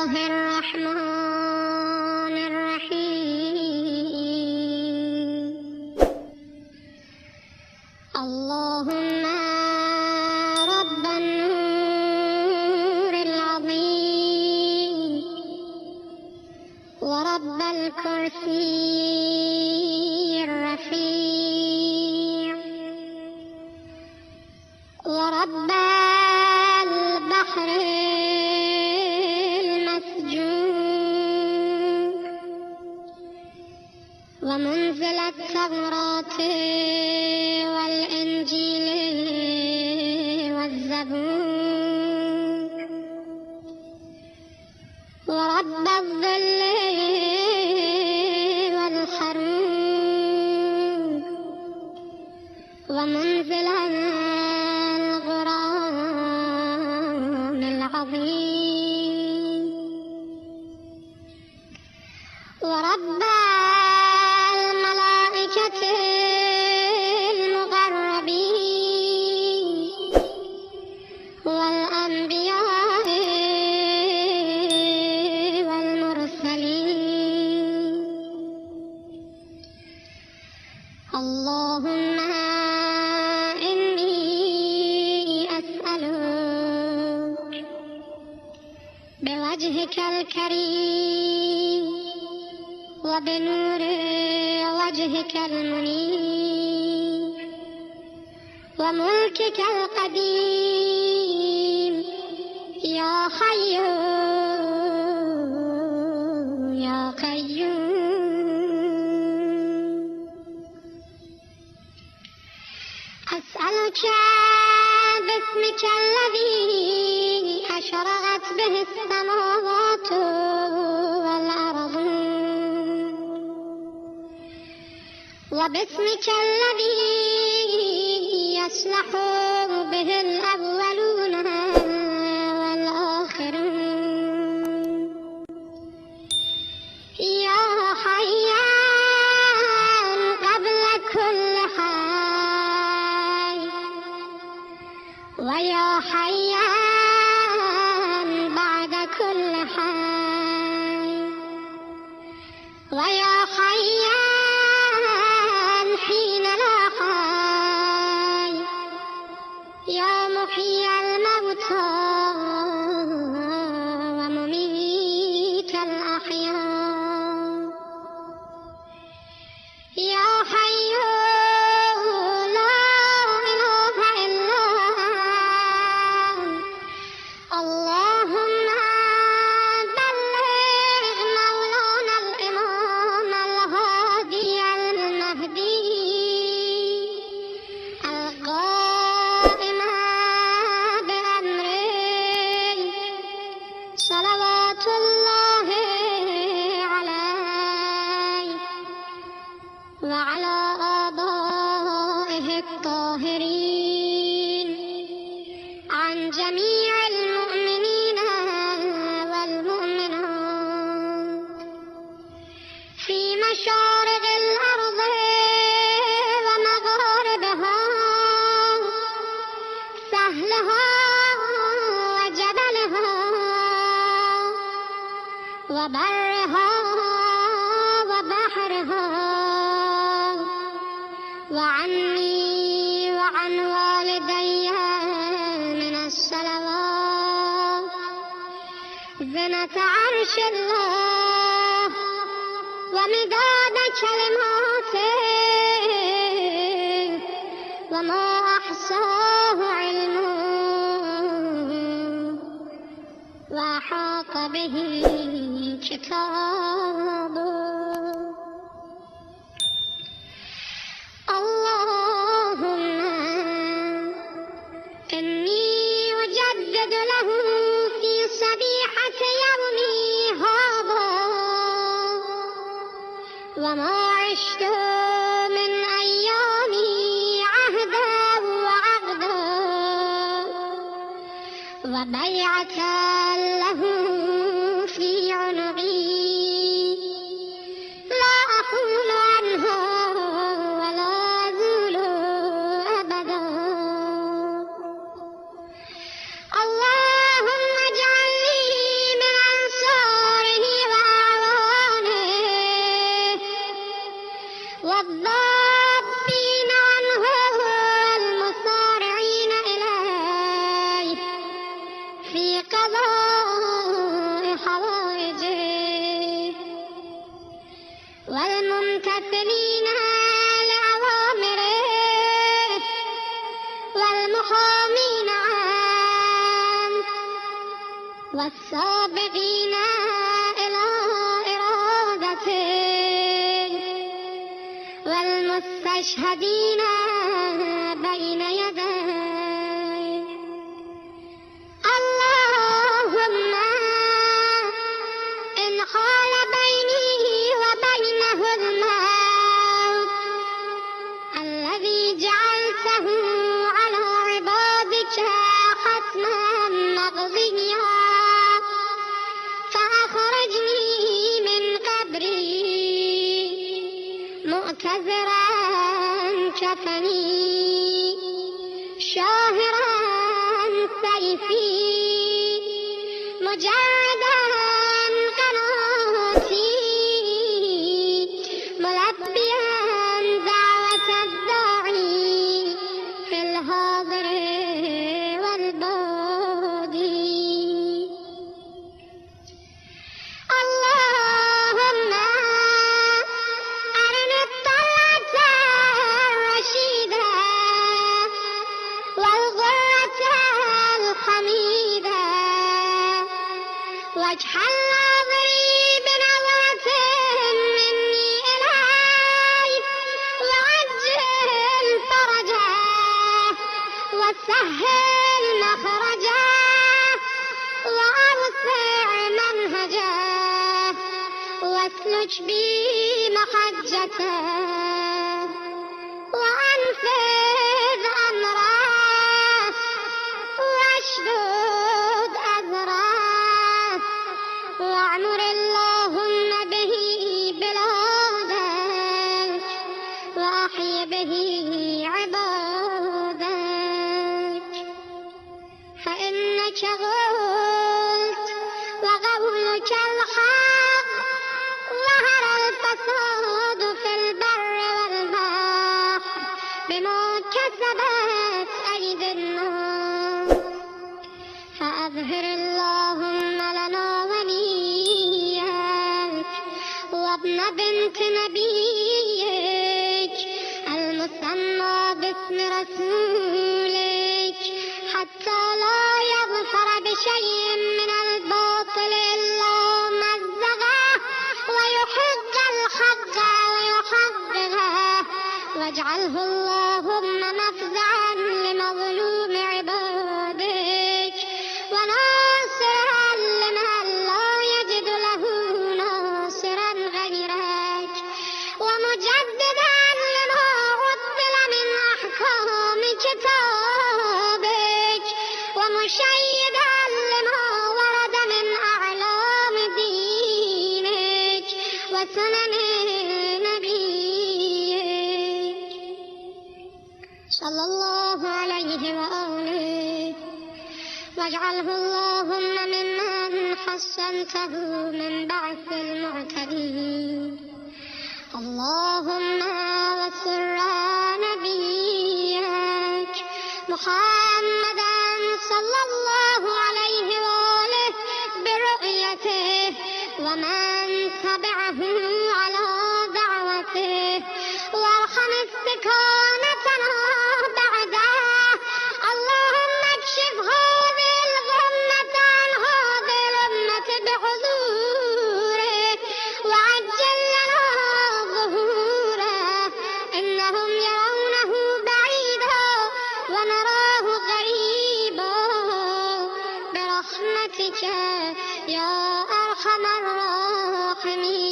الله الرحمن الرحيم. اللهم رب النور العظيم ورب الكرسي الرفيع ورب البحر المسجور ومنزل التوراة والإنجيل والزبور ورب الظل والحرور ومنزل الغرام العظيم ورب الملائكة المقربين والأنبياء والمرسلين. اللهم إني أسألك بوجهك الكريم وبنور وجهك المنير وملكك القديم يا حي يا قيوم. أسألك باسمك الذي أشرقت به السماوات والأرض وباسمك الذي يصلح به الأولون والآخرون يا حيان قبل كل حي ويا حيان بعد كل حي ويا حيان حين لا حي يا محيي الموتى ومميت الأحياء يا حي لا إله إلا اللهم بلغ مولانا الإمام الهادي المهدي القائم بأمره صلوات الله عليه وعلى آبائه الطاهرين عن جميع المؤمنين والمؤمنات في مشارق الأرض ومغاربها سهلها وجبلها وبرها وبحرها وعني وعن والدي من الصلوات زنة عرش الله ومداد كلماته وما أحصاه علمه وأحاط به كتابه. اللهم إني أجدد له في صبيحة يومي هذا وما عشت من أيامي عهدا وعقدا وبيعة له في عنقي لا أحول عنها ولا أزول أبدا. اللهم اجعلني من أنصار الممتثلين لأوامره والمحامين عنه والسابقين إلى إرادته والمستشهدين بين يديه. اللهم إن حال بيني وبينه الموت الذي جعلته على عبادك حتما مقضيا فأخرجني من قبري معتذرا كفني شاهرا سيفي مجردا قناتي ملبيا دعوة الداعي في الحاضر والبادي. اللهم أرنا الطلعة الرشيدة والغرة الحميدة واجعل ناظري بنظرة مني إليك وعجل فرجه وسهل مخرجه وأوسع منهجه واسلك بي محجته وأنفذ أمره واشدد أزره واعمر اللهم به بلادك وأحي به عبادك. فإنك قلت وقولك الحق ظهر الفساد في البر والبحر بما كسبت أيدي الناس فأظهر اللهم لنا وليك وابن بنت نبيك المسمى باسم رسولك حتى لا يظفر بشيء من الباطل إلا مزقه ويحق الحق ويحققه واجعله اللهم مفزعا لمظلوم عبادك وناصرا لمن لا يجد له ناصرا غيرك ومجددا لما عطل من أحكام كتابك ومشيدا لما ورد من أعلام دينك وسنن نبيك صلى الله عليه وآله واجعله اللهم ممن حسنته من بعث المعتدين. اللهم وسر نبيك محمدا صلى الله عليه وآله برؤيته ومن تبعه على دعوته وارحم استكانتنا بعده. اللهم اكشف هذه الغمة عن هذه الأمة بحضوره وعجل لنا ظهوره إنهم يرونه بعيدا ونراه قريبا برحمتك يا أرحم الراحمين.